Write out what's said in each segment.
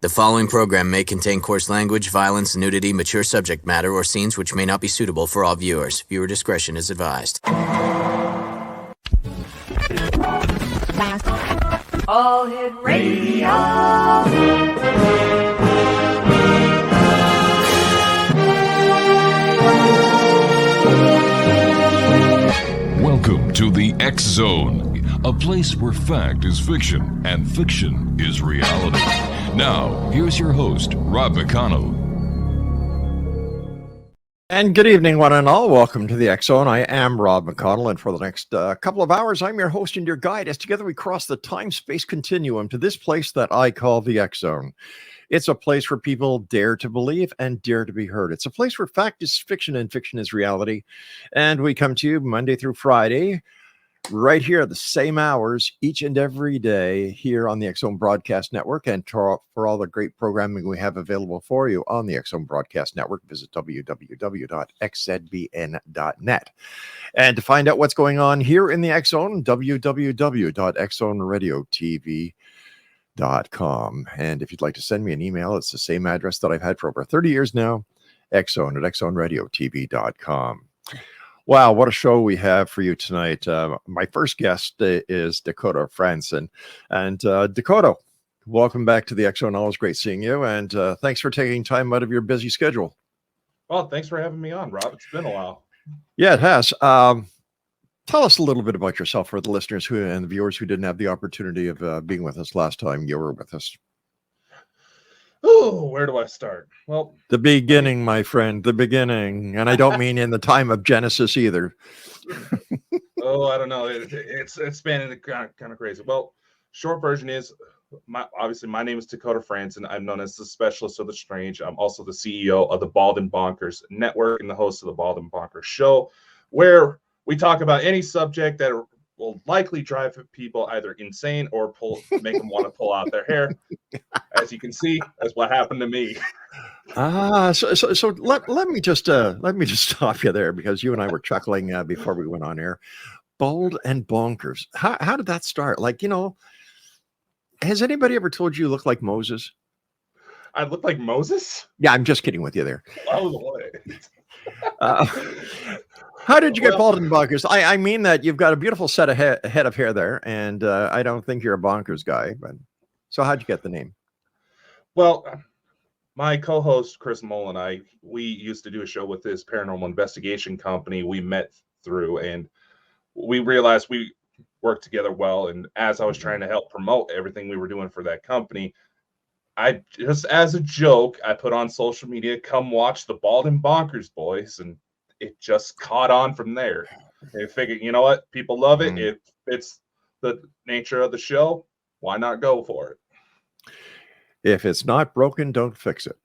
The following program may contain coarse language, violence, nudity, mature subject matter, or scenes which may not be suitable for all viewers. Viewer discretion is advised. All Hit Radio. Welcome to the X Zone, a place where fact is fiction and fiction is reality. Now, here's your host, Rob McConnell. And good evening, one and all. Welcome to the X Zone. I am Rob McConnell, and for the next couple of hours, I'm your host and your guide as together we cross the time-space continuum to this place that I call the X Zone. It's a place where people dare to believe and dare to be heard. It's a place where fact is fiction and fiction is reality. And we come to you Monday through Friday, right here at the same hours each and every day here on the X Zone Broadcast Network. And for all the great programming we have available for you on the X Zone Broadcast Network, visit www.xzbn.net. And to find out what's going on here in the X Zone, www.xzoneradiotv.com. And if you'd like to send me an email, it's the same address that I've had for over 30 years now, xzone@xzoneradiotv.com. Wow, what a show we have for you tonight. My first guest is Dakota Fransden. And Dakota, welcome back to the X Zone. Always great seeing you. And thanks for taking time out of your busy schedule. Well, thanks for having me on, Rob. It's been a while. Yeah, it has. Tell us a little bit about yourself for the listeners and the viewers who didn't have the opportunity of being with us last time you were with us. Oh, where do I start? Well, the beginning, my friend, the beginning. And I don't mean in the time of Genesis either. I don't know. It's been kind of crazy. Well, short version is, my name is Dakota Fransden. I'm known as the Specialist of the Strange. I'm also the CEO of the Bald and Bonkers Network and the host of the Bald and Bonkers Show, where we talk about any subject that will likely drive people either insane or make them want to pull out their hair. As you can see, that's what happened to me. So let me just stop you there, because you and I were chuckling before we went on air. Bald and Bonkers. How did that start? Like, has anybody ever told you look like Moses? I look like Moses? Yeah, I'm just kidding with you there. Oh, how did you get bald and bonkers? I mean that you've got a beautiful set of head of hair there, and I don't think you're a bonkers guy. But so how'd you get the name? Well, my co-host Chris Mole and we used to do a show with this paranormal investigation company we met through, and we realized we worked together well. And as I was trying to help promote everything we were doing for that company, I just, as a joke, I put on social media, "Come watch the Bald and Bonkers Boys," and it just caught on from there. And I figured, you know what? People love it. If it's the nature of the show, why not go for it? If it's not broken, don't fix it.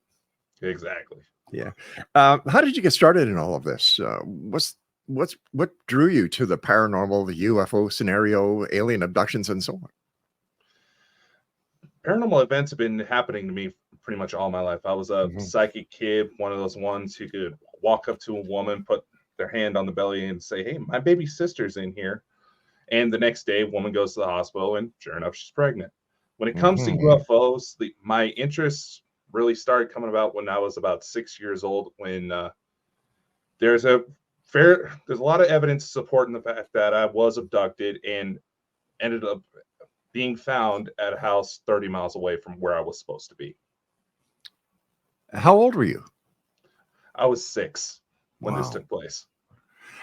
Exactly. Yeah. How did you get started in all of this? What drew you to the paranormal, the UFO scenario, alien abductions, and so on? Paranormal events have been happening to me pretty much all my life. I was a psychic kid, one of those ones who could walk up to a woman, put their hand on the belly and say, "Hey, my baby sister's in here." And the next day, woman goes to the hospital and sure enough, she's pregnant. When it comes to UFOs, my interest really started coming about when I was about 6 years old, when there's a lot of evidence supporting the fact that I was abducted and ended up being found at a house 30 miles away from where I was supposed to be. How old were you? I was 6 when this took place.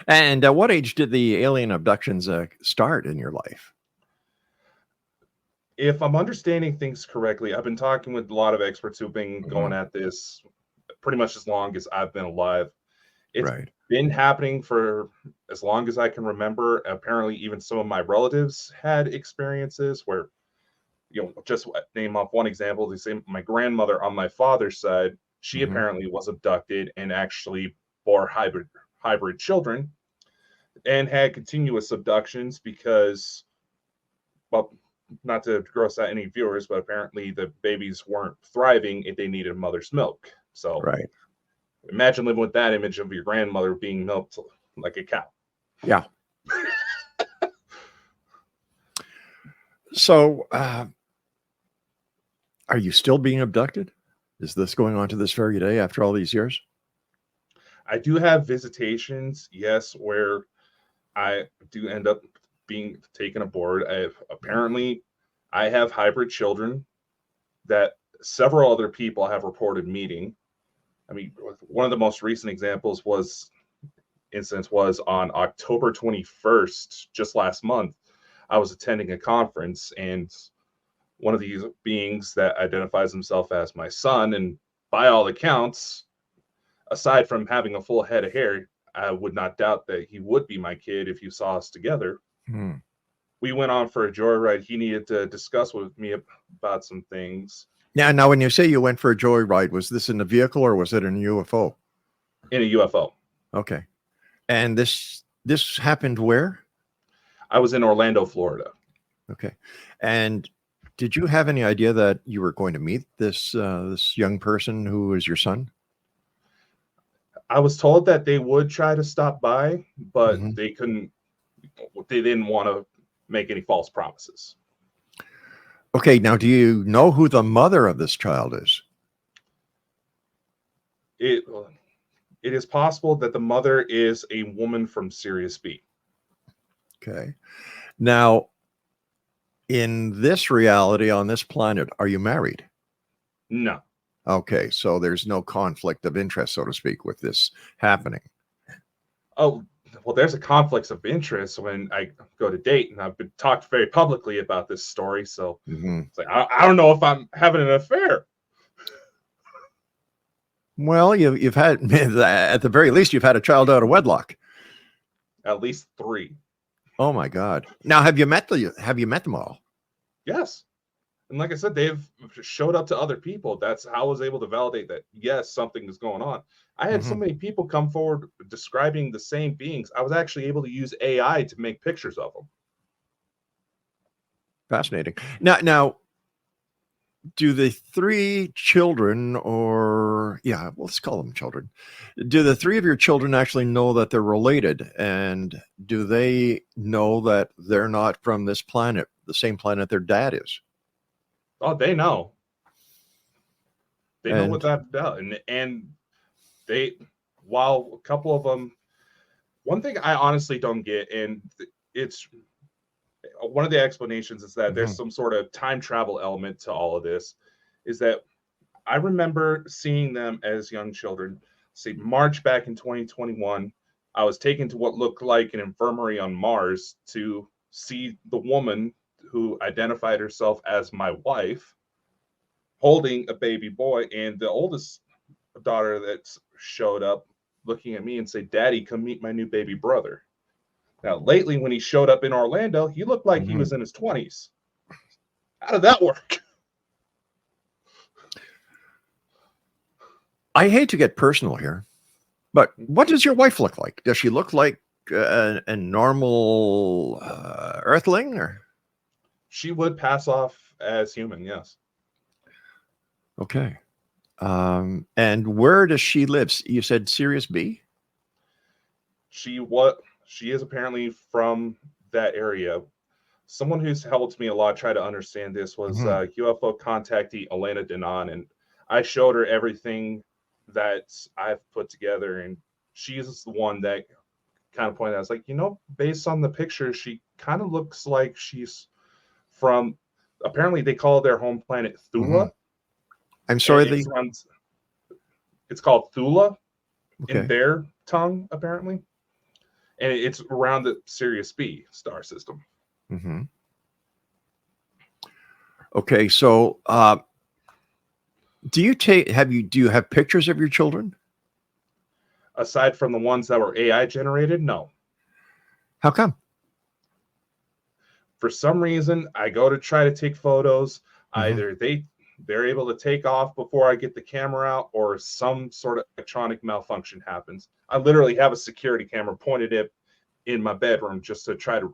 And at what age did the alien abductions start in your life? If I'm understanding things correctly, I've been talking with a lot of experts who've been going at this pretty much as long as I've been alive. It's been happening for as long as I can remember. Apparently, even some of my relatives had experiences where, just name off one example. They say my grandmother on my father's side, she apparently was abducted and actually bore hybrid children and had continuous abductions because, well, not to gross out any viewers, but apparently the babies weren't thriving and they needed mother's milk. So imagine living with that image of your grandmother being milked like a cow. Yeah. So Are you still being abducted? Is this going on to this very day after all these years? I do have visitations, yes, where I do end up being taken aboard. Apparently I have hybrid children that several other people have reported meeting. I mean, one of the most recent examples was on October 21st, just last month. I was attending a conference, and one of these beings that identifies himself as my son, and by all accounts, aside from having a full head of hair, I would not doubt that he would be my kid if you saw us together. We went on for a joyride. He needed to discuss with me about some things. Now, when you say you went for a joyride, was this in a vehicle or was it in a UFO? In a UFO. Okay. And this happened where? I was in Orlando, Florida. Okay. And did you have any idea that you were going to meet this young person who is your son? I was told that they would try to stop by, but they couldn't. They didn't want to make any false promises. Okay. Now, do you know who the mother of this child is? It is possible that the mother is a woman from Sirius B. Okay. Now, in this reality on this planet, are you married? No. Okay. So there's no conflict of interest, so to speak, with this happening. Oh, well, there's a conflict of interest when I go to date, and I've been talked very publicly about this story. So it's like, I don't know if I'm having an affair. Well, you've had, at the very least, you've had a child out of wedlock. At least 3. Oh my God! Now, have you met them all? Yes, and like I said, they've showed up to other people. That's how I was able to validate that. Yes, something is going on. I had so many people come forward describing the same beings. I was actually able to use AI to make pictures of them. Fascinating. Now, do the 3 children, or let's call them children, do the 3 of your children actually know that they're related? And do they know that they're not from this planet, the same planet their dad is? Oh, they know. They know without a doubt. And they, while a couple of them, one thing I honestly don't get, and it's one of the explanations is that there's some sort of time travel element to all of this, is that I remember seeing them as young children. See, March back in 2021, I was taken to what looked like an infirmary on Mars to see the woman who identified herself as my wife holding a baby boy, and the oldest daughter that showed up looking at me and said, "Daddy, come meet my new baby brother." Now, lately, when he showed up in Orlando, he looked like he was in his 20s. How did that work? I hate to get personal here, but what does your wife look like? Does she look like a normal earthling? Or She would pass off as human, yes. Okay. And where does she live? You said Sirius B? She is apparently from that area. Someone who's helped me a lot try to understand this was UFO contactee Elena Denon, and I showed her everything that I've put together, and she's the one that kind of pointed out. I was like, based on the picture, she kind of looks like she's from, apparently they call their home planet Thula. I'm sorry, it's called Thula in their tongue, apparently. And it's around the Sirius B star system. Okay, so do you have pictures of your children? Aside from the ones that were AI generated, no. How come? For some reason, I go to try to take photos. Either they're able to take off before I get the camera out, or some sort of electronic malfunction happens. I literally have a security camera pointed in my bedroom just to try to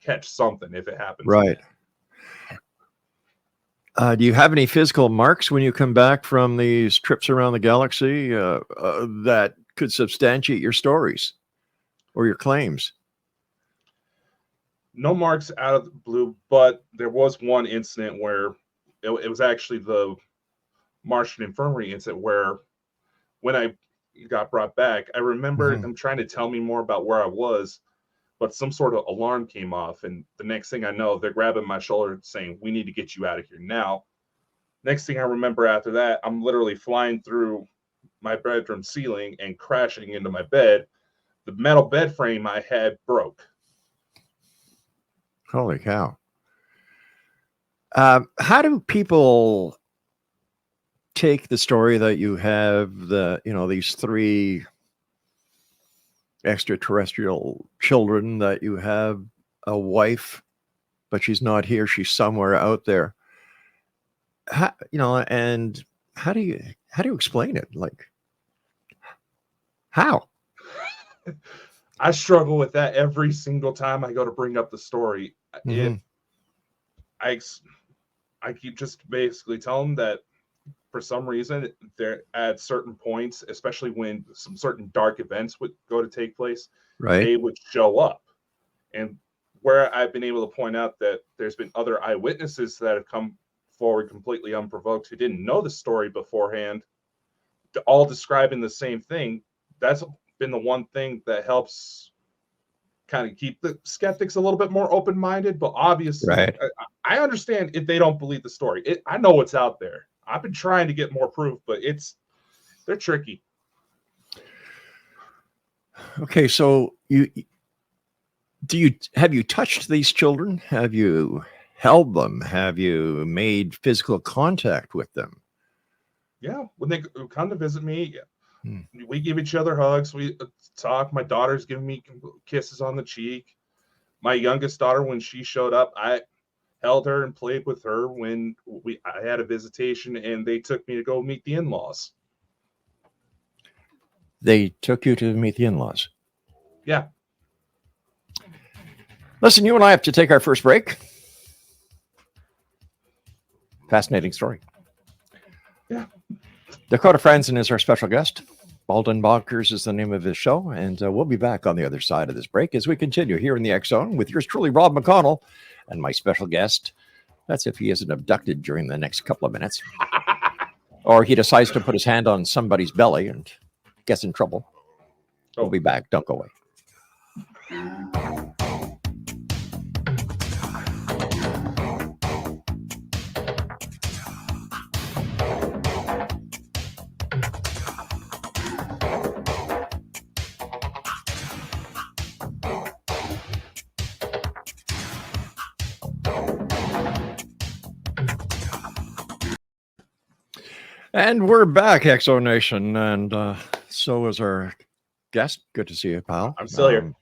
catch something if it happens. Right. Do you have any physical marks when you come back from these trips around the galaxy that could substantiate your stories or your claims? No marks out of the blue, but there was one incident where it was actually the Martian infirmary incident where when I got brought back, I remember them trying to tell me more about where I was, but some sort of alarm came off. And the next thing I know, they're grabbing my shoulder saying, we need to get you out of here now. Next thing I remember after that, I'm literally flying through my bedroom ceiling and crashing into my bed. The metal bed frame I had broke. Holy cow. How do people take the story that you have these 3 extraterrestrial children, that you have a wife, but she's not here, she's somewhere out there? And how do you explain it? Like, how? I struggle with that every single time I go to bring up the story. I keep just basically telling them that for some reason, they're at certain points, especially when some certain dark events would go to take place, right, they would show up. And where I've been able to point out that there's been other eyewitnesses that have come forward completely unprovoked who didn't know the story beforehand, all describing the same thing. That's been the one thing that helps kind of keep the skeptics a little bit more open-minded. But obviously, right. I understand if they don't believe the story. I know what's out there. I've been trying to get more proof, but they're tricky. Okay, so have you touched these children? Have you held them? Have you made physical contact with them? Yeah, when they come to visit me, we give each other hugs. We talk. My daughter's giving me kisses on the cheek. My youngest daughter, when she showed up, I held her and played with her when I had a visitation, and they took me to go meet the in-laws. They took you to meet the in-laws? Yeah. Listen, you and I have to take our first break. Fascinating story. Yeah. Dakota Frandsen is our special guest. Baldwin Bonkers is the name of his show, and we'll be back on the other side of this break as we continue here in the X Zone with yours truly, Rob McConnell, and my special guest. That's if he isn't abducted during the next couple of minutes, or he decides to put his hand on somebody's belly and gets in trouble. We'll be back. Don't go away. And we're back, Exo Nation, and so is our guest. Good to see you, pal. I'm still here.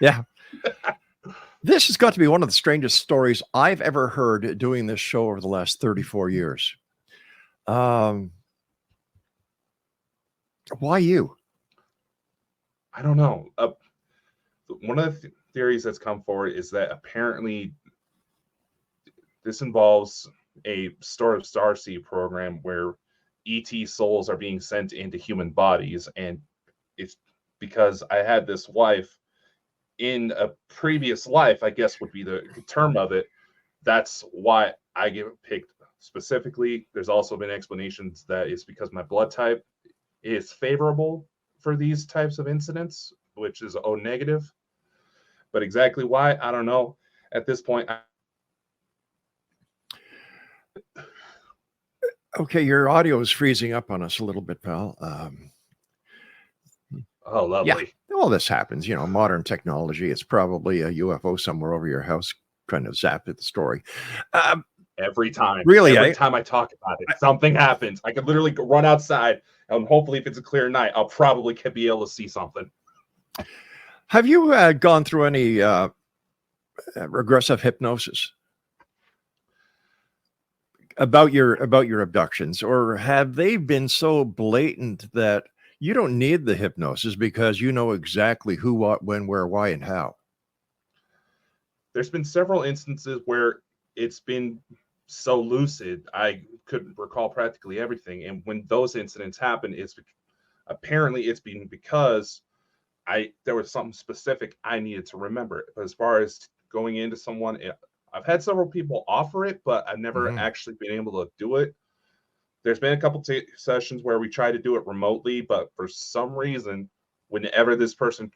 Yeah. This has got to be one of the strangest stories I've ever heard doing this show over the last 34 years. Why you? I don't know. One of the theories that's come forward is that apparently this involves a sort of starseed program where ET souls are being sent into human bodies, and it's because I had this wife in a previous life, I guess would be the term of it. That's why I get picked specifically. There's also been explanations that it's because my blood type is favorable for these types of incidents, which is O negative. But exactly why, I don't know. At this point, Okay, your audio is freezing up on us a little bit, pal. Oh, lovely. Yeah, all this happens. Modern technology. It's probably a UFO somewhere over your house trying to zap at the story. Every time. Really? Every time I talk about it, something happens. I could literally run outside, and hopefully if it's a clear night, I'll probably be able to see something. Have you gone through any regressive hypnosis about your abductions, or have they been so blatant that you don't need the hypnosis because you know exactly who, what, when, where, why, and how? There's been several instances where it's been so lucid, I could recall practically everything. And when those incidents happen, it's been because there was something specific I needed to remember. But as far as going into someone, I've had several people offer it, but I've never actually been able to do it. There's been a couple sessions where we try to do it remotely, but for some reason, whenever this person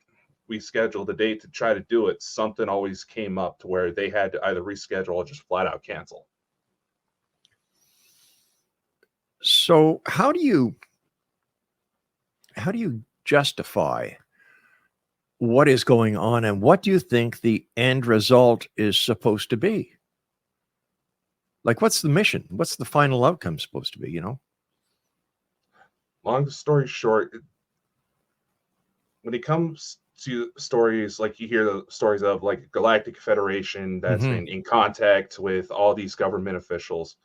we scheduled a date to try to do it, something always came up to where they had to either reschedule or just flat out cancel. So how do you justify what is going on, and what do you think the end result is supposed to be? Like, what's the mission? What's the final outcome supposed to be, Long story short, when it comes to stories, like you hear the stories of like Galactic Federation that's been in contact with all these government officials.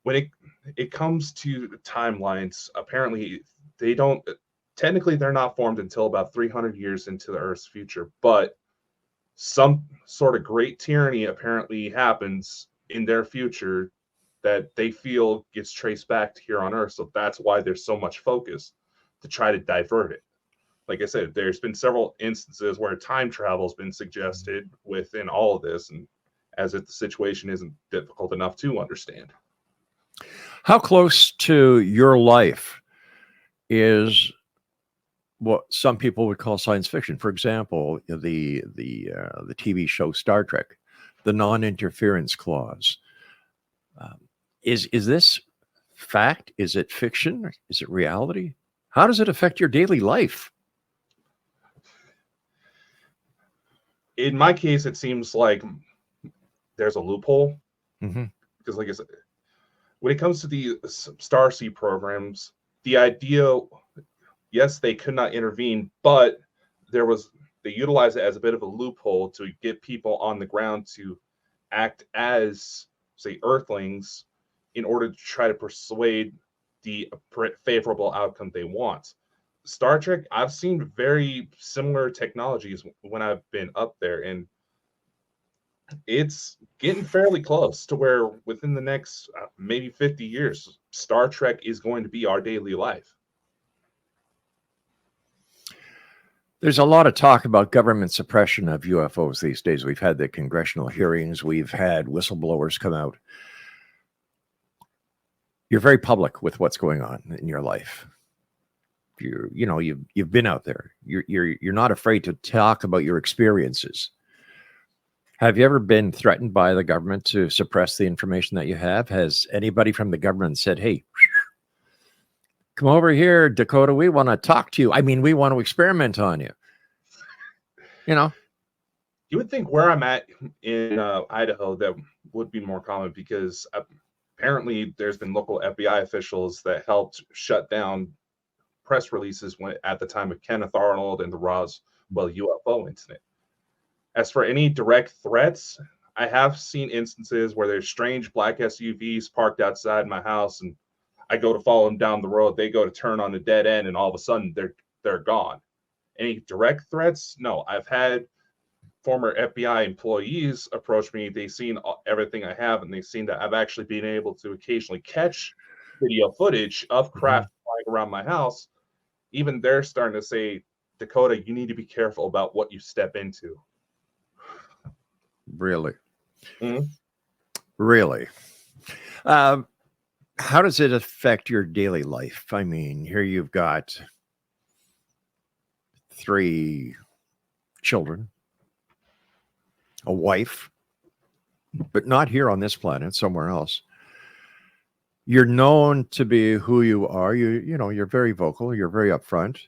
When it comes to timelines, apparently technically they're not formed until about 300 years into the Earth's future, but some sort of great tyranny apparently happens in their future that they feel gets traced back to here on Earth. So that's why there's so much focus to try to divert it. Like I said, there's been several instances where time travel has been suggested within all of this, and as if the situation isn't difficult enough to understand. How close to your life is what some people would call science fiction? For example, the TV show Star Trek, the non-interference clause. Is this fact? Is it fiction? Is it reality? How does it affect your daily life? In my case, it seems like there's a loophole. Because like I said, when it comes to the Starseed programs, the idea, yes, they could not intervene, but they utilized it as a bit of a loophole to get people on the ground to act as, say, Earthlings in order to try to persuade the favorable outcome they want. Star Trek, I've seen very similar technologies when I've been up there, and it's getting fairly close to where within the next maybe 50 years, Star Trek is going to be our daily life. There's a lot of talk about government suppression of UFOs these days. We've had the congressional hearings. We've had whistleblowers come out. You're very public with what's going on in your life. You've been out there. You're not afraid to talk about your experiences. Have you ever been threatened by the government to suppress the information that you have? Has anybody from the government said, "Hey, come over here, Dakota, we want to talk to you. I mean, we want to experiment on you"? You would think where I'm at in Idaho, that would be more common, because apparently there's been local FBI officials that helped shut down press releases at the time of Kenneth Arnold and the Roswell UFO incident. As for any direct threats, I have seen instances where there's strange black SUVs parked outside my house, and I go to follow them down the road. They go to turn on a dead end, and all of a sudden they're gone. Any direct threats? No. I've had former FBI employees approach me. They've seen everything I have, and they've seen that I've actually been able to occasionally catch video footage of craft flying around my house. Even they're starting to say, "Dakota, you need to be careful about what you step into." Really? Really? How does it affect your daily life? I mean, here you've got 3 children, a wife, but not here on this planet, somewhere else. You're known to be who you are. You're very vocal. You're very upfront.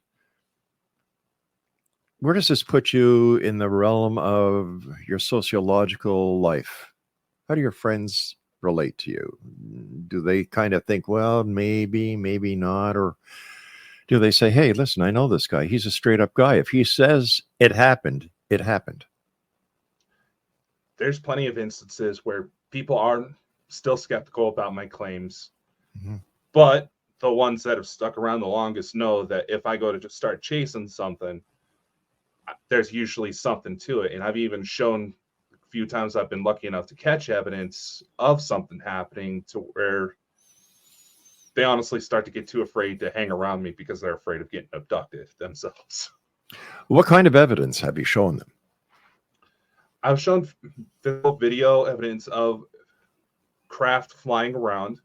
Where does this put you in the realm of your sociological life? How do your friends relate to you? Do they kind of think, well, maybe, maybe not? Or do they say, "Hey, listen, I know this guy. He's a straight up guy. If he says it happened, it happened"? There's plenty of instances where people are still skeptical about my claims, but the ones that have stuck around the longest know that if I go to just start chasing something, there's usually something to it. And I've even shown a few times I've been lucky enough to catch evidence of something happening to where they honestly start to get too afraid to hang around me because they're afraid of getting abducted themselves. What kind of evidence have you shown them? I've shown video evidence of craft flying around.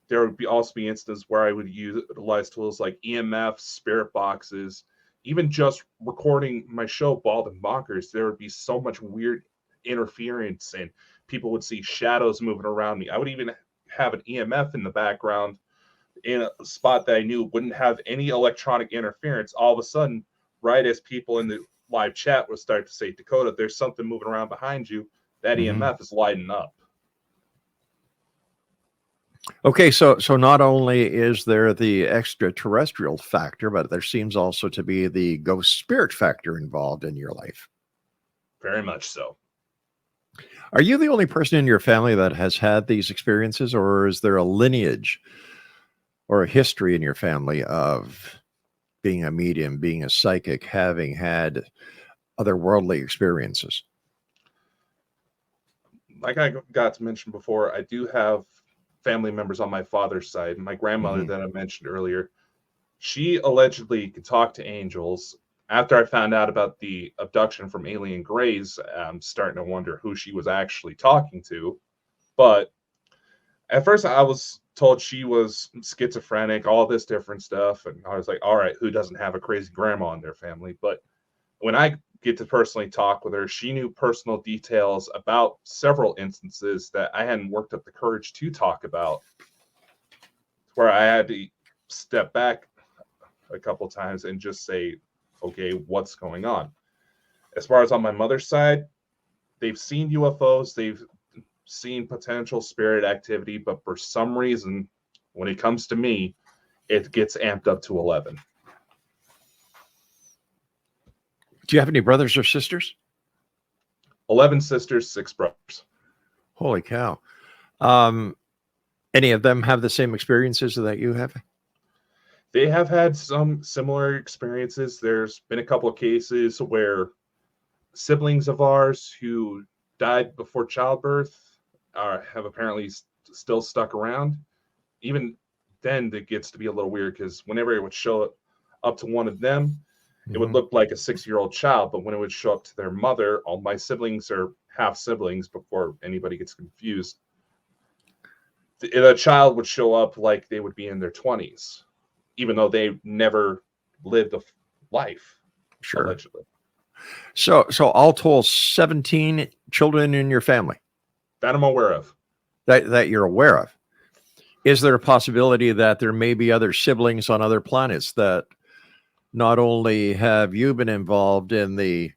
There would also be instances where I would utilize tools like EMFs, spirit boxes, even just recording my show, Bald and Bonkers. There would be so much weird interference, and people would see shadows moving around me. I would even have an EMF in the background in a spot that I knew wouldn't have any electronic interference. All of a sudden, right as people in the live chat would start to say, Dakota, there's something moving around behind you, that EMF is lighting up. Okay, so not only is there the extraterrestrial factor, but there seems also to be the ghost spirit factor involved in your life. Very much so. Are you the only person in your family that has had these experiences, or is there a lineage or a history in your family of being a medium, being a psychic, having had otherworldly experiences? Like I got to mention before, I do have family members on my father's side. My grandmother that I mentioned earlier, she allegedly could talk to angels. After I found out about the abduction from alien grays, I'm starting to wonder who she was actually talking to. But at first I was told she was schizophrenic, all this different stuff. And I was like, all right, who doesn't have a crazy grandma in their family? But when I get to personally talk with her, she knew personal details about several instances that I hadn't worked up the courage to talk about, where I had to step back a couple times and just say, okay, what's going on? As far as on my mother's side, they've seen UFOs, they've seen potential spirit activity, but for some reason, when it comes to me, it gets amped up to 11. Do you have any brothers or sisters? 11 sisters, 6 brothers. Holy cow. Any of them have the same experiences that you have? They have had some similar experiences. There's been a couple of cases where siblings of ours who died before childbirth have apparently still stuck around. Even then, it gets to be a little weird because whenever it would show up to one of them, it would look like a 6-year-old child, but when it would show up to their mother, all my siblings are half siblings before anybody gets confused. The child would show up like they would be in their 20s, even though they never lived a life, sure, allegedly. So all told, 17 children in your family? That I'm aware of. That you're aware of. Is there a possibility that there may be other siblings on other planets that not only have you been involved in the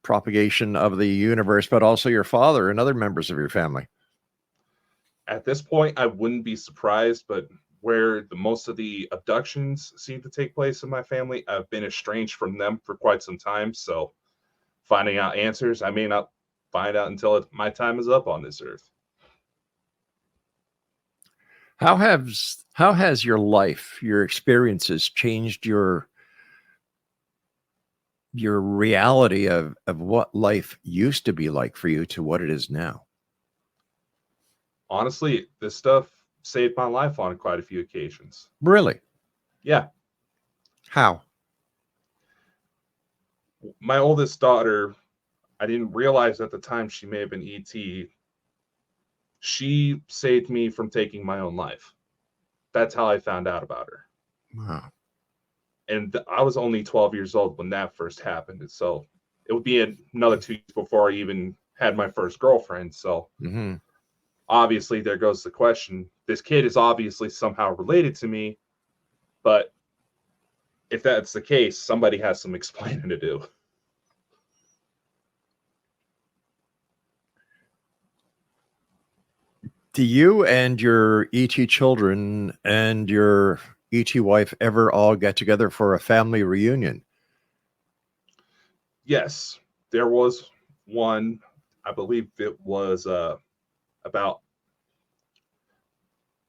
propagation of the universe, but also your father and other members of your family? At this point, I wouldn't be surprised, but where most of the abductions seem to take place in my family, I've been estranged from them for quite some time. So finding out answers, I may not find out until my time is up on this earth. How has your life, your experiences changed your reality of what life used to be like for you to what it is now? Honestly, this stuff saved my life on quite a few occasions. Really? Yeah. How? My oldest daughter, I didn't realize at the time she may have been ET. She saved me from taking my own life. That's how I found out about her. Wow. And I was only 12 years old when that first happened. And so it would be another 2 years before I even had my first girlfriend. So obviously there goes the question. This kid is obviously somehow related to me. But if that's the case, somebody has some explaining to do. Do you and your ET children and your ET wife ever all get together for a family reunion? Yes, there was one. I believe it was about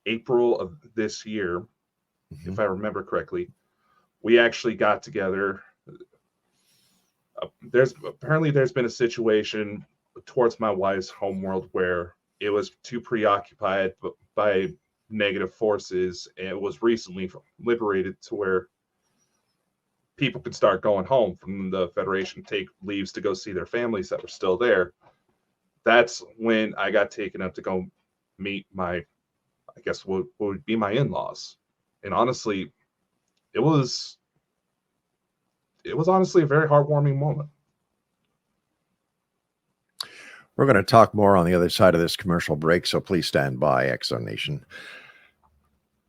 April of this year, if I remember correctly. We actually got together. There's been a situation towards my wife's homeworld where it was too preoccupied by negative forces, and it was recently liberated to where people could start going home from the Federation, take leaves to go see their families that were still there. That's when I got taken up to go meet my, I guess what would be my in-laws. And honestly, it was honestly a very heartwarming moment. We're going to talk more on the other side of this commercial break, so please stand by, Exo Nation.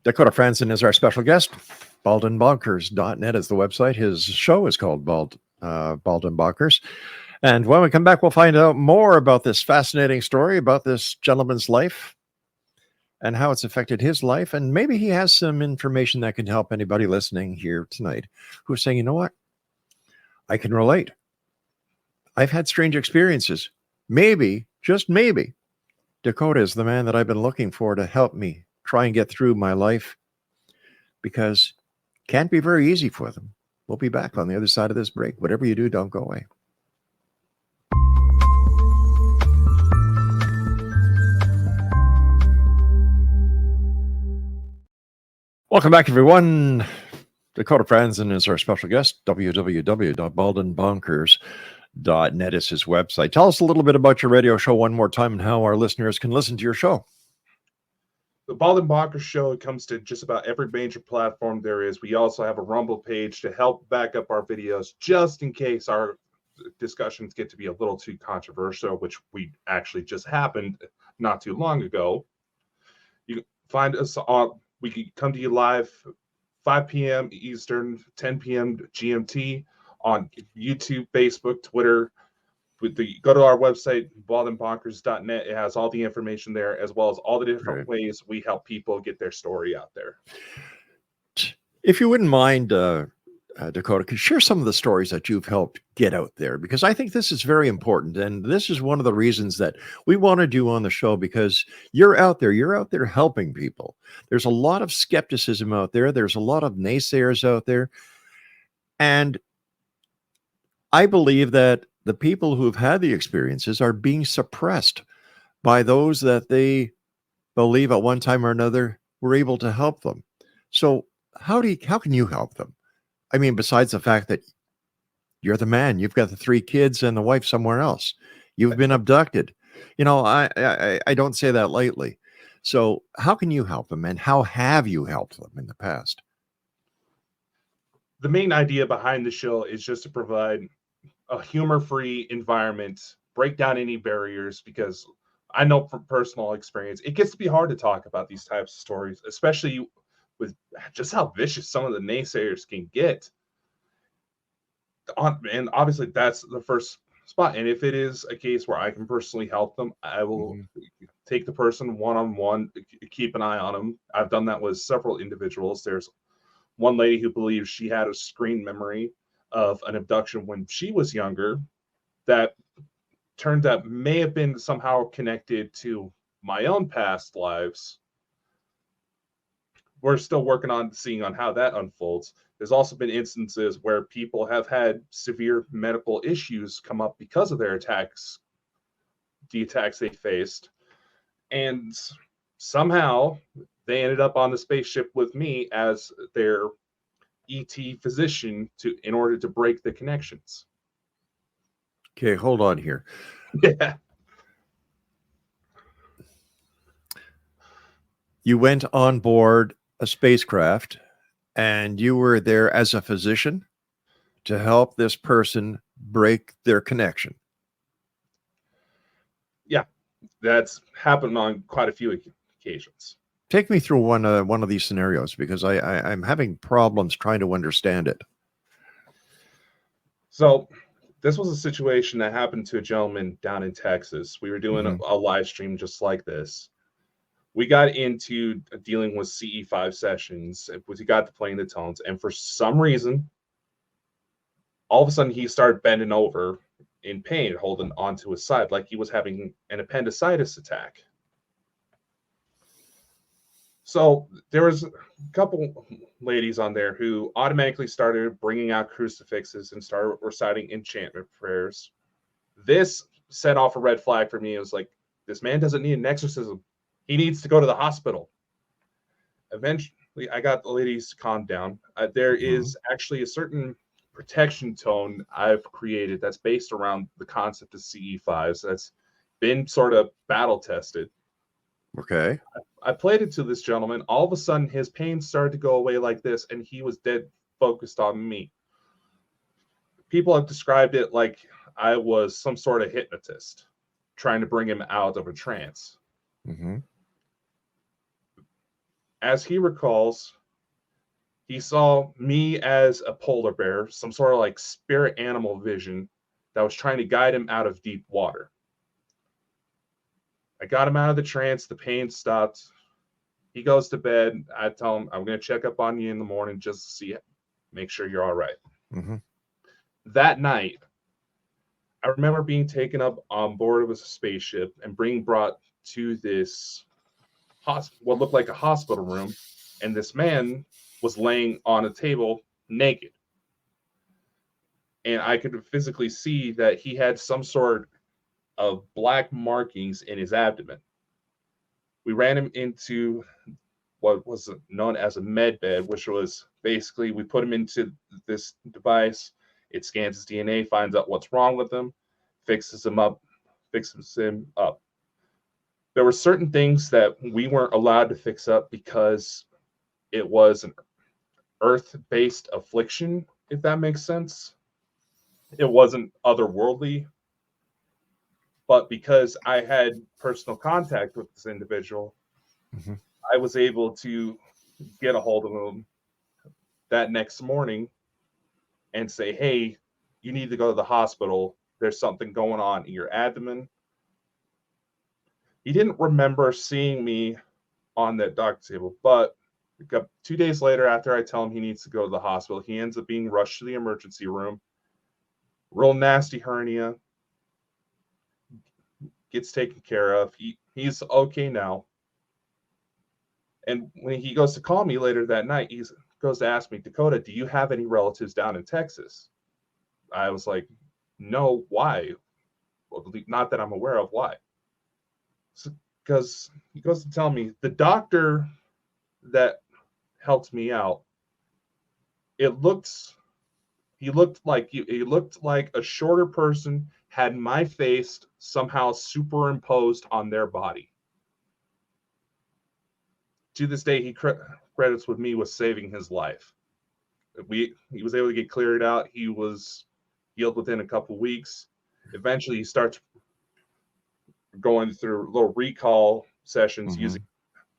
Dakota Fransden is our special guest. BaldenBonkers.net is the website. His show is called Bald and Bonkers. And when we come back, we'll find out more about this fascinating story about this gentleman's life and how it's affected his life. And maybe he has some information that can help anybody listening here tonight who's saying, you know what? I can relate. I've had strange experiences. Maybe, just maybe, Dakota is the man that I've been looking for to help me try and get through my life, because it can't be very easy for them. We'll be back on the other side of this break. Whatever you do, don't go away. Welcome back, everyone. Dakota Fransden is our special guest. www.baldenbonkers.net is his website. Tell us a little bit about your radio show one more time and how our listeners can listen to your show. The Bald and Bonkers show comes to just about every major platform there is. We also have a Rumble page to help back up our videos just in case our discussions get to be a little too controversial, which we actually just happened not too long ago. You can find us on, we can come to you live 5 p.m. Eastern, 10 p.m. GMT on YouTube, Facebook, Twitter. Go to our website, baldandbonkers.net. It has all the information there, as well as all the different ways we help people get their story out there. If you wouldn't mind, Dakota, could you share some of the stories that you've helped get out there? Because I think this is very important. And this is one of the reasons that we want to do on the show, because you're out there helping people. There's a lot of skepticism out there. There's a lot of naysayers out there. And I believe that the people who have had the experiences are being suppressed by those that they believe at one time or another were able to help them. So how can you help them? I mean, besides the fact that you're the man, you've got the 3 kids and the wife somewhere else. You've been abducted. You know, I don't say that lightly. So how can you help them, and how have you helped them in the past? The main idea behind the show is just to provide a humor-free environment, break down any barriers, because I know from personal experience, it gets to be hard to talk about these types of stories, especially with just how vicious some of the naysayers can get. And obviously that's the first spot. And if it is a case where I can personally help them, I will take the person one-on-one, keep an eye on them. I've done that with several individuals. There's one lady who believes she had a screen memory of an abduction when she was younger that turned out may have been somehow connected to my own past lives. We're still working on seeing on how that unfolds. There's also been instances where people have had severe medical issues come up because of their attacks, the attacks they faced, and somehow they ended up on the spaceship with me as their ET physician in order to break the connections. Okay, hold on here. Yeah. You went on board a spacecraft and you were there as a physician to help this person break their connection. Yeah, that's happened on quite a few occasions. Take me through one of these scenarios, because I'm having problems trying to understand it. So this was a situation that happened to a gentleman down in Texas. We were doing a live stream just like this. We got into dealing with CE5 sessions. We got to playing the tones. And for some reason, all of a sudden he started bending over in pain, holding onto his side like he was having an appendicitis attack. So there was a couple ladies on there who automatically started bringing out crucifixes and started reciting enchantment prayers. This set off a red flag for me. It was like, this man doesn't need an exorcism. He needs to go to the hospital. Eventually, I got the ladies to calm down. There is actually a certain protection tone I've created that's based around the concept of CE5s that's been sort of battle tested. Okay. I played it to this gentleman. All of a sudden, his pain started to go away like this, and he was dead focused on me. People have described it like I was some sort of hypnotist trying to bring him out of a trance. Mm-hmm. As he recalls, he saw me as a polar bear, some sort of like spirit animal vision that was trying to guide him out of deep water. I got him out of the trance. The pain stopped. He goes to bed. I tell him, I'm going to check up on you in the morning just to see, make sure you're all right. Mm-hmm. That night, I remember being taken up on board of a spaceship and being brought to this what looked like a hospital room, and this man was laying on a table naked. And I could physically see that he had some sort of black markings in his abdomen. We ran him into what was known as a med bed, which was basically we put him into this device. It scans his DNA, finds out what's wrong with him, fixes him up. There were certain things that we weren't allowed to fix up because it was an earth-based affliction, if that makes sense. It wasn't otherworldly, but because I had personal contact with this individual, mm-hmm. I was able to get a hold of him that next morning and say, hey, you need to go to the hospital. There's something going on in your abdomen. He didn't remember seeing me on that doctor table, but 2 days later, after I tell him he needs to go to the hospital, he ends up being rushed to the emergency room. Real nasty hernia. Gets taken care of. He's okay now. And when he goes to call me later that night, he goes to ask me, Dakota, do you have any relatives down in Texas? I was like, no, why? Well, not that I'm aware of. Why? Because he goes to tell me the doctor that helped me out, he looked like a shorter person had my face somehow superimposed on their body. To this day, he credits with me with saving his life. He was able to get cleared out. He was healed within a couple weeks. Eventually, he starts going through little recall sessions mm-hmm. using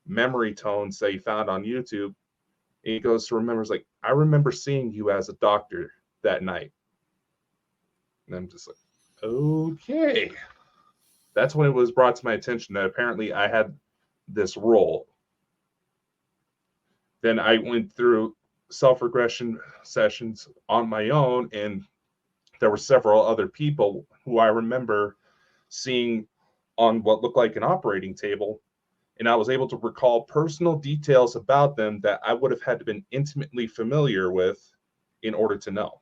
memory tones that he found on YouTube. And he goes to remember, like, I remember seeing you as a doctor that night. And I'm just like, okay. That's when it was brought to my attention that apparently I had this role. Then I went through self-regression sessions on my own, and there were several other people who I remember seeing on what looked like an operating table, and I was able to recall personal details about them that I would have had to been intimately familiar with in order to know.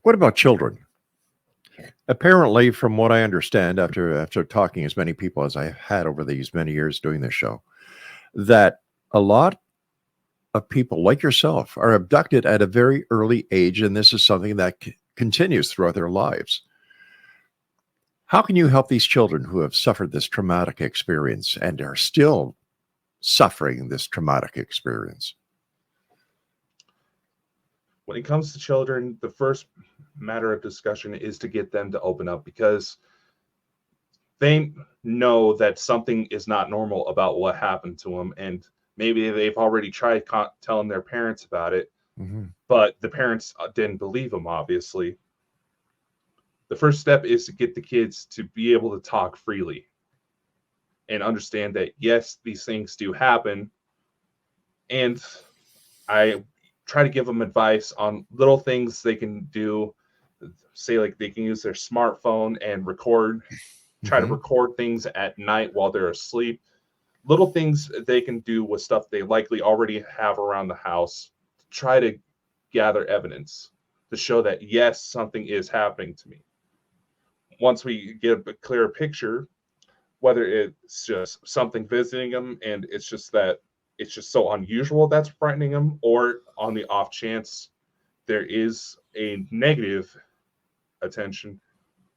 What about children? Apparently, from what I understand, after talking as many people as I had over these many years doing this show, that a lot of people like yourself are abducted at a very early age, and this is something that continues throughout their lives. How can you help these children who have suffered this traumatic experience and are still suffering this traumatic experience? When it comes to children, the first matter of discussion is to get them to open up, because they know that something is not normal about what happened to them, and maybe they've already tried telling their parents about it, mm-hmm. but the parents didn't believe them, obviously. The first step is to get the kids to be able to talk freely and understand that, yes, these things do happen. And I try to give them advice on little things they can do. Say, like, they can use their smartphone and record, try to record things at night while they're asleep. Little things they can do with stuff they likely already have around the house to try to gather evidence to show that, yes, something is happening to me. Once we get a clearer picture, whether it's just something visiting them and it's just that it's just so unusual that's frightening them, or on the off chance there is a negative attention,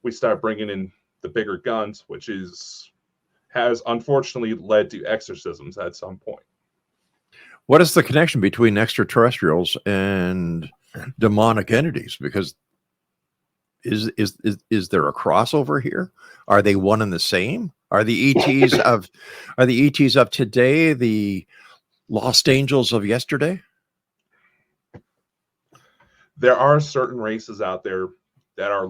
we start bringing in the bigger guns, which has unfortunately led to exorcisms at some point. What is the connection between extraterrestrials and demonic entities? Because is there a crossover here? Are they one and the same? Are the ETs of today the lost angels of yesterday? There are certain races out there that are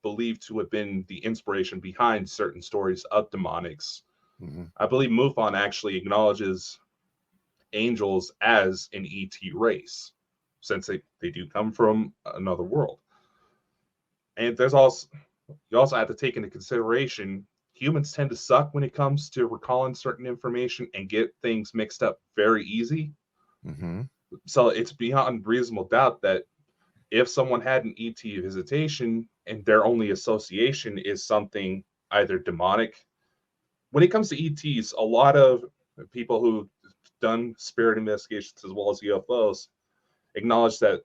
believed to have been the inspiration behind certain stories of demonics. Mm-hmm. I believe MUFON actually acknowledges angels as an ET race, since they do come from another world. And you also have to take into consideration, humans tend to suck when it comes to recalling certain information and get things mixed up very easy. Mm-hmm. So it's beyond reasonable doubt that if someone had an ET visitation and their only association is something either demonic, when it comes to ETs, a lot of people who've done spirit investigations as well as UFOs acknowledge that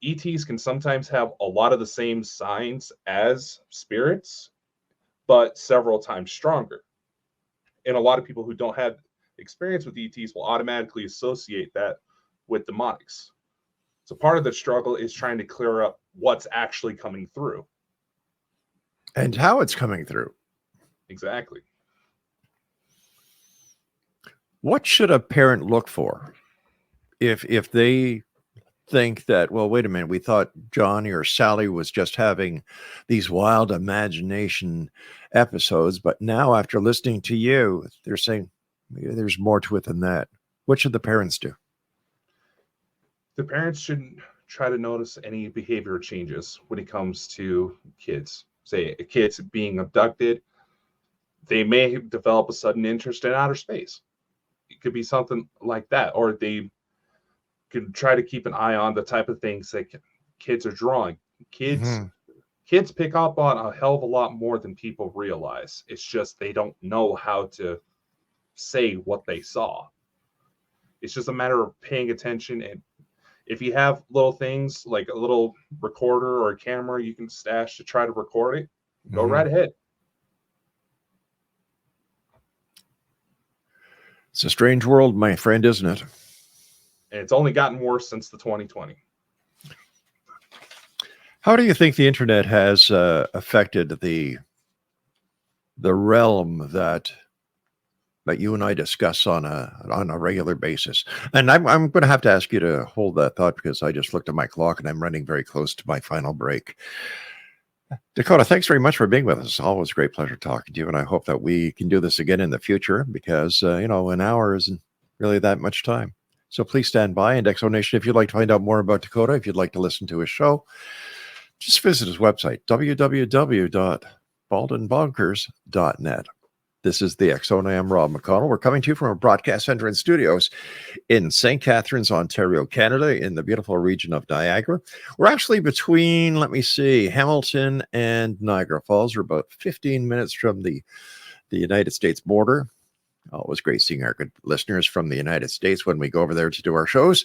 ETs can sometimes have a lot of the same signs as spirits, but several times stronger. And a lot of people who don't have experience with ETs will automatically associate that with demonics. So part of the struggle is trying to clear up what's actually coming through. And how it's coming through. Exactly. What should a parent look for if they think that, well, wait a minute, we thought Johnny or Sally was just having these wild imagination episodes, but now after listening to you, they're saying maybe there's more to it than that. What should the parents do? The parents should try to notice any behavior changes when it comes to kids. Say a kid's being abducted, they may develop a sudden interest in outer space. It could be something like that, or they could try to keep an eye on the type of things that kids are drawing. Kids pick up on a hell of a lot more than people realize. It's just they don't know how to say what they saw. It's just a matter of paying attention. And if you have little things like a little recorder or a camera you can stash to try to record it, go right ahead. It's a strange world, my friend, isn't it? And it's only gotten worse since the 2020. How do you think the internet has affected the realm that you and I discuss on a regular basis? And I'm going to have to ask you to hold that thought, because I just looked at my clock and I'm running very close to my final break. Dakota, thanks very much for being with us. Always a great pleasure talking to you, and I hope that we can do this again in the future, because an hour isn't really that much time. So please stand by. And Exo Nation, if you'd like to find out more about Dakota, if you'd like to listen to his show, just visit his website, www.baldenbonkers.net. This is the X Zone. I am Rob McConnell. We're coming to you from our broadcast center and studios in St. Catharines, Ontario, Canada, in the beautiful region of Niagara. We're actually between, Hamilton and Niagara Falls. We're about 15 minutes from the United States border. Always great seeing our good listeners from the United States when we go over there to do our shows.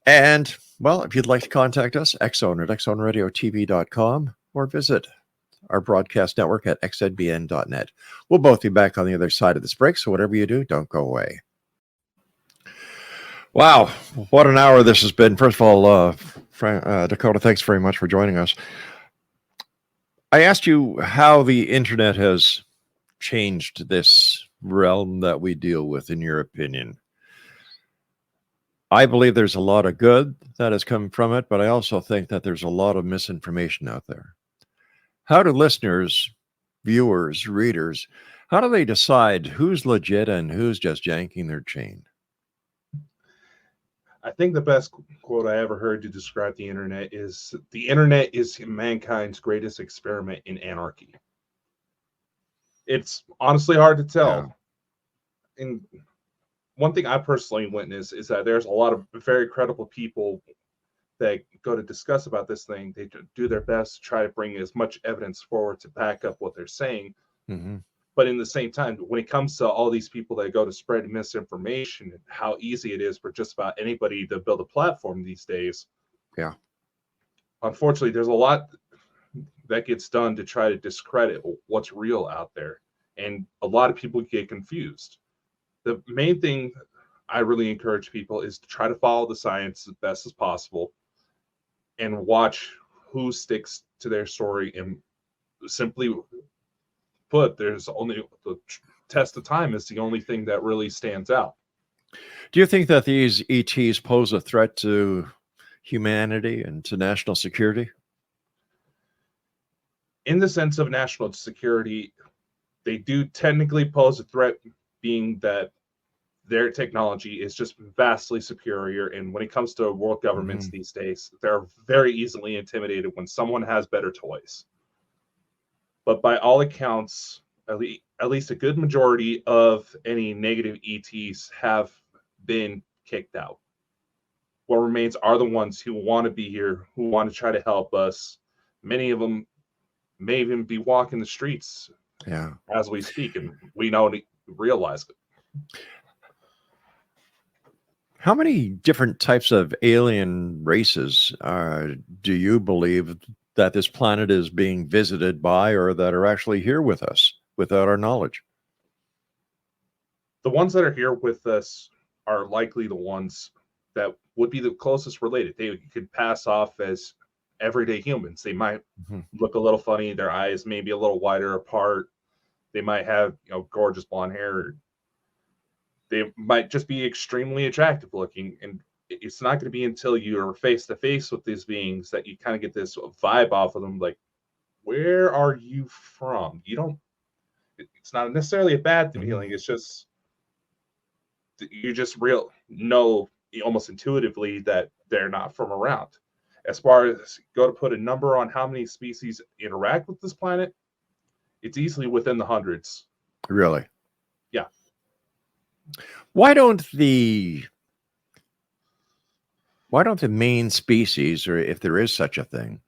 And, well, if you'd like to contact us, xzone at xzoneradiotv.com, or visit our broadcast network at xzbn.net. We'll both be back on the other side of this break, so whatever you do, don't go away. Wow, what an hour this has been. First of all, Dakota, thanks very much for joining us. I asked you how the internet has changed this realm that we deal with, in your opinion. I believe there's a lot of good that has come from it, but I also think that there's a lot of misinformation out there. How do listeners, viewers, readers, how do they decide who's legit and who's just yanking their chain? I think the best quote I ever heard to describe the internet is mankind's greatest experiment in anarchy. It's honestly hard to tell. Yeah. And one thing I personally witnessed is that there's a lot of very credible people that go to discuss about this thing. They do their best to try to bring as much evidence forward to back up what they're saying. Mm-hmm. But in the same time, when it comes to all these people that go to spread misinformation and how easy it is for just about anybody to build a platform these days. Yeah. Unfortunately, there's a lot that gets done to try to discredit what's real out there. And a lot of people get confused. The main thing I really encourage people is to try to follow the science as best as possible and watch who sticks to their story. And simply put, there's only the test of time is the only thing that really stands out. Do you think that these ETs pose a threat to humanity and to national security? In the sense of national security, they do technically pose a threat, being that their technology is just vastly superior. And when it comes to world governments these days, they're very easily intimidated when someone has better toys. But by all accounts, at least a good majority of any negative ETs have been kicked out. What remains are the ones who want to be here, who want to try to help us. Many of them may even be walking the streets as we speak, and we don't realize it. How many different types of alien races do you believe that this planet is being visited by, or that are actually here with us without our knowledge? The ones that are here with us are likely the ones that would be the closest related. They could pass off as everyday humans. They might look a little funny. Their eyes may be a little wider apart. They might have, gorgeous blonde hair. They might just be extremely attractive looking. And it's not going to be until you're face to face with these beings that you kind of get this vibe off of them. Like, where are you from? It's not necessarily a bad feeling. It's just, you just know almost intuitively that they're not from around. As far as go to put a number on how many species interact with this planet, it's easily within the hundreds. Really? Yeah. Why don't the main species, or if there is such a thing,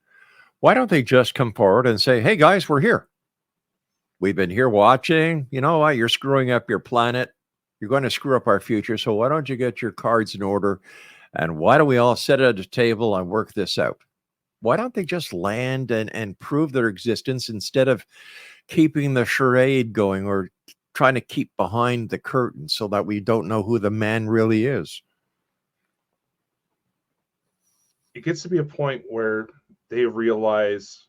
why don't they just come forward and say, hey guys, we're here. We've been here watching. You know what? You're screwing up your planet. You're going to screw up our future. So why don't you get your cards in order? And why don't we all sit at a table and work this out? Why don't they just land and prove their existence instead of keeping the charade going, or trying to keep behind the curtain so that we don't know who the man really is? It gets to be a point where they realize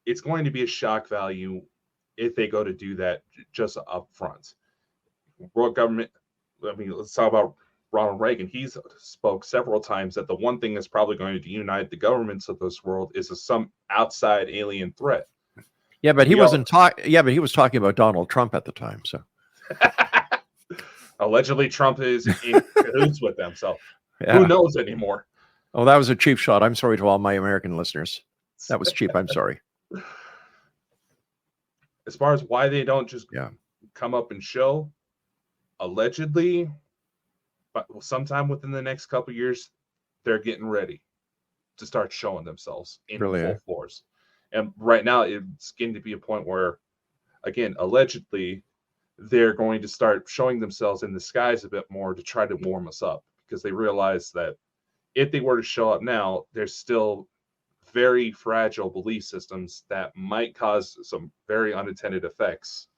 it's going to be a shock value if they go to do that just up front. World government, let's talk about Ronald Reagan. He's spoke several times that the one thing that's probably going to unite the governments of this world is some outside alien threat. Yeah, but he wasn't talking. Yeah, but he was talking about Donald Trump at the time. So allegedly, Trump is in cahoots with them. So who knows anymore? Oh, that was a cheap shot. I'm sorry to all my American listeners. That was cheap. I'm sorry. As far as why they don't just come up and show, allegedly, but sometime within the next couple of years, they're getting ready to start showing themselves in full force. And right now, it's getting to be a point where, again, allegedly, they're going to start showing themselves in the skies a bit more to try to warm us up, because they realize that if they were to show up now, there's still very fragile belief systems that might cause some very unintended effects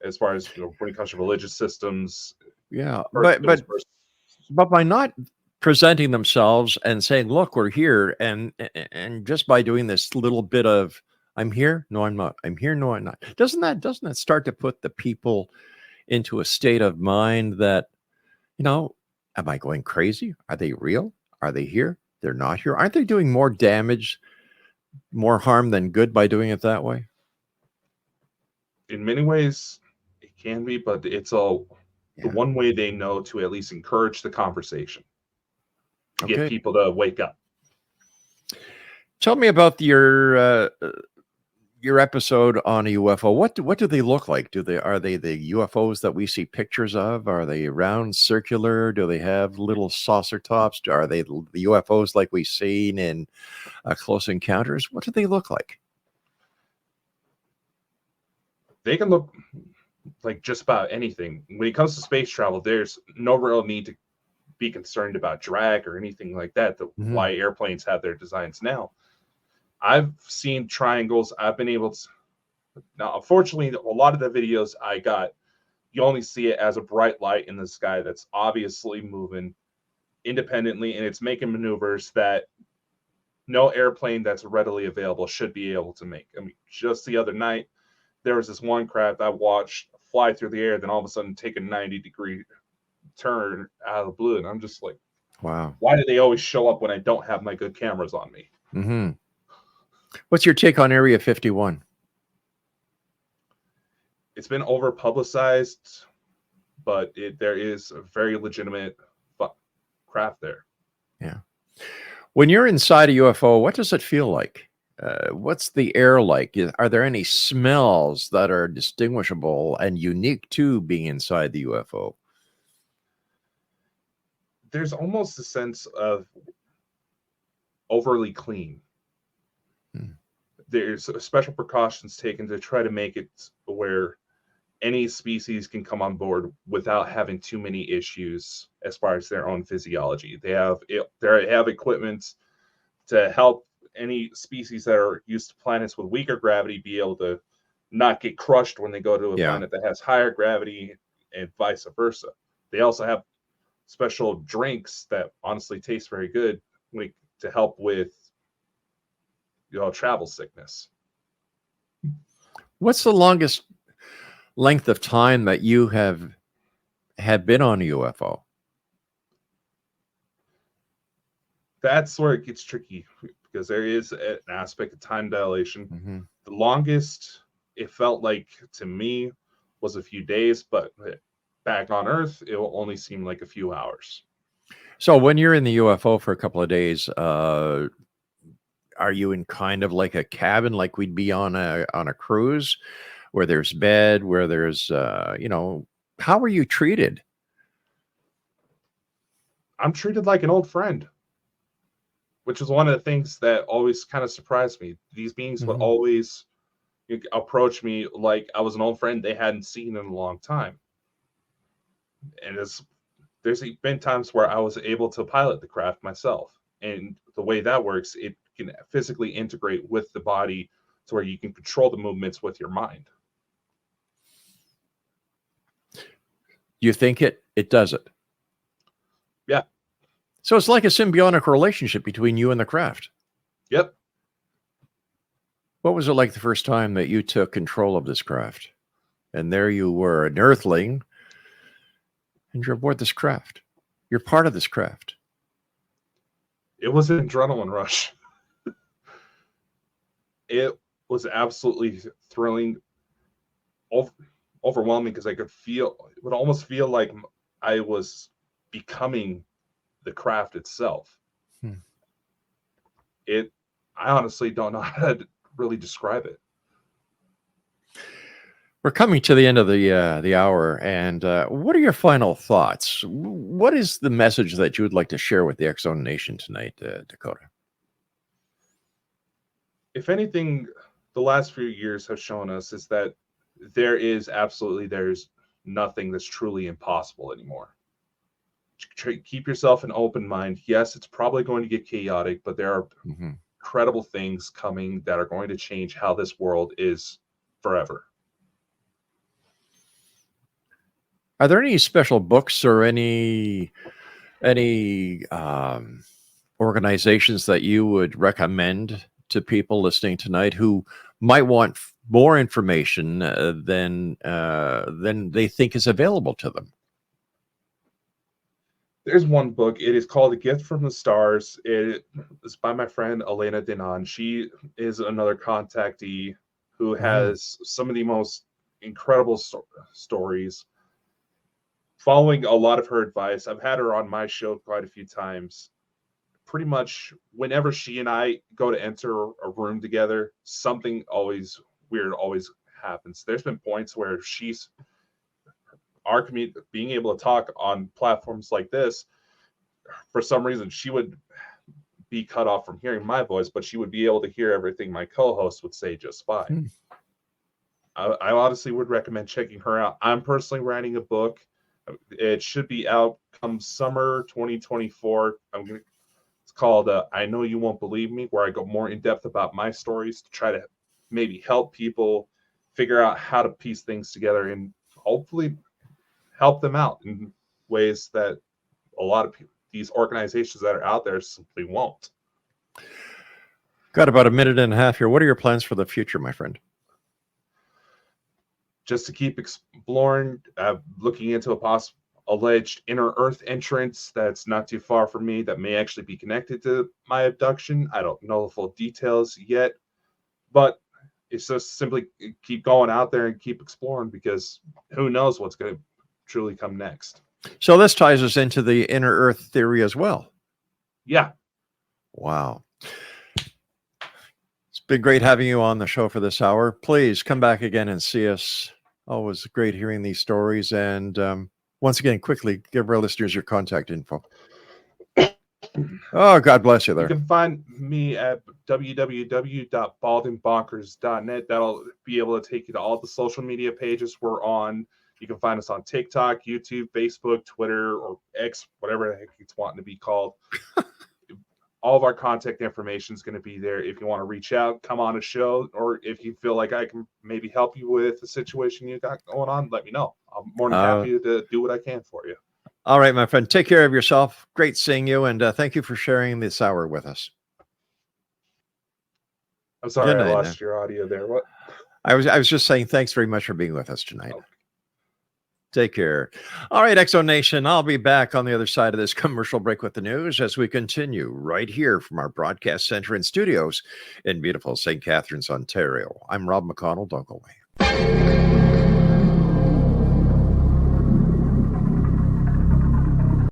as far as, when it comes to religious systems. Yeah, but by not presenting themselves and saying, look, we're here, and just by doing this little bit of, I'm here, no, I'm not, I'm here, no, I'm not, doesn't that start to put the people into a state of mind that, am I going crazy? Are they real? Are they here? They're not here. Aren't they doing more damage, more harm than good by doing it that way? In many ways, it can be, but it's the one way they know to at least encourage the conversation, to get people to wake up. Tell me about your episode on a UFO. What do they look like? Are they the UFOs that we see pictures of? Are they round, circular? Do they have little saucer tops? Are they the UFOs like we've seen in Close Encounters? What do they look like? they can look like just about anything. When it comes to space travel, there's no real need to be concerned about drag or anything like that. Why airplanes have their designs now. I've seen triangles. I've been able to. Now, unfortunately, a lot of the videos I got, you only see it as a bright light in the sky that's obviously moving independently, and it's making maneuvers that no airplane that's readily available should be able to make. I mean, just the other night, there was this one craft I watched fly through the air, then all of a sudden take a 90-degree turn out of the blue, and I'm just like, wow, why do they always show up when I don't have my good cameras on me? Mm-hmm. What's your take on Area 51? It's been over publicized, but there is a very legitimate craft there. Yeah. When you're inside a UFO, what does it feel like? What's the air like? Are there any smells that are distinguishable and unique to being inside the UFO? There's almost a sense of overly clean. There's special precautions taken to try to make it where any species can come on board without having too many issues as far as their own physiology. They have equipment to help any species that are used to planets with weaker gravity be able to not get crushed when they go to a planet that has higher gravity, and vice versa. They also have special drinks that honestly taste very good to help with travel sickness. What's the longest length of time that you have been on a UFO? That's where it gets tricky, because there is an aspect of time dilation. The longest it felt like to me was a few days, but back on Earth, it will only seem like a few hours. So when you're in the UFO for a couple of days, are you in kind of like a cabin, like we'd be on a cruise, where there's bed, where there's how are you treated? I'm treated like an old friend, which is one of the things that always kind of surprised me. These beings would always approach me like I was an old friend they hadn't seen in a long time. And there's been times where I was able to pilot the craft myself. And the way that works, it can physically integrate with the body to where you can control the movements with your mind. You think it does it? Yeah. So it's like a symbiotic relationship between you and the craft. Yep. What was it like the first time that you took control of this craft? And there you were, an earthling, and you're aboard this craft. You're part of this craft. It was an adrenaline rush. It was absolutely thrilling, overwhelming, because I could feel, it would almost feel like I was becoming the craft itself. I honestly don't know how to really describe it. We're coming to the end of the hour, and what are your final thoughts? What is the message that you would like to share with the X-Zone Nation tonight, Dakota? If anything, the last few years have shown us is that there's nothing that's truly impossible anymore. Keep yourself an open mind. Yes, it's probably going to get chaotic, but there are incredible things coming that are going to change how this world is forever. Are there any special books or any organizations that you would recommend to people listening tonight who might want more information than they think is available to them? There's one book. It is called A Gift from the Stars. It is by my friend Elena Dinan. She is another contactee who has some of the most incredible stories. Following a lot of her advice, I've had her on my show quite a few times. Pretty much whenever she and I go to enter a room together, something always weird always happens. There's been points where our community, being able to talk on platforms like this, for some reason she would be cut off from hearing my voice, but she would be able to hear everything my co-host would say just fine. I honestly would recommend checking her out. I'm personally writing a book. It should be out come summer 2024. It's called I Know You Won't Believe Me, where I go more in depth about my stories to try to maybe help people figure out how to piece things together and hopefully help them out in ways that a lot of these organizations that are out there simply won't. Got about a minute and a half here. What are your plans for the future, my friend? Just to keep exploring, looking into a possible alleged inner Earth entrance that's not too far from me that may actually be connected to my abduction. I don't know the full details yet, but it's just simply keep going out there and keep exploring, because who knows what's going to truly come next. So this ties us into the inner Earth theory as well. Yeah. Wow. It's been great having you on the show for this hour. Please come back again and see us. Always great hearing these stories. And once again, quickly give our listeners your contact info. Oh, God bless you there. You can find me at www.baldingbonkers.net. That'll be able to take you to all the social media pages we're on. You can find us on TikTok, YouTube, Facebook, Twitter, or X, whatever the heck it's wanting to be called. All of our contact information is going to be there. If you want to reach out, come on a show, or if you feel like I can maybe help you with the situation you got going on, let me know. I'm more than happy to do what I can for you. All right, my friend. Take care of yourself. Great seeing you, and thank you for sharing this hour with us. I'm sorry I lost your audio there. What? I was just saying thanks very much for being with us tonight. Okay. Take care. All right, Exo Nation, I'll be back on the other side of this commercial break with the news as we continue right here from our broadcast center and studios in beautiful St. Catharines, Ontario. I'm Rob McConnell. Don't go away.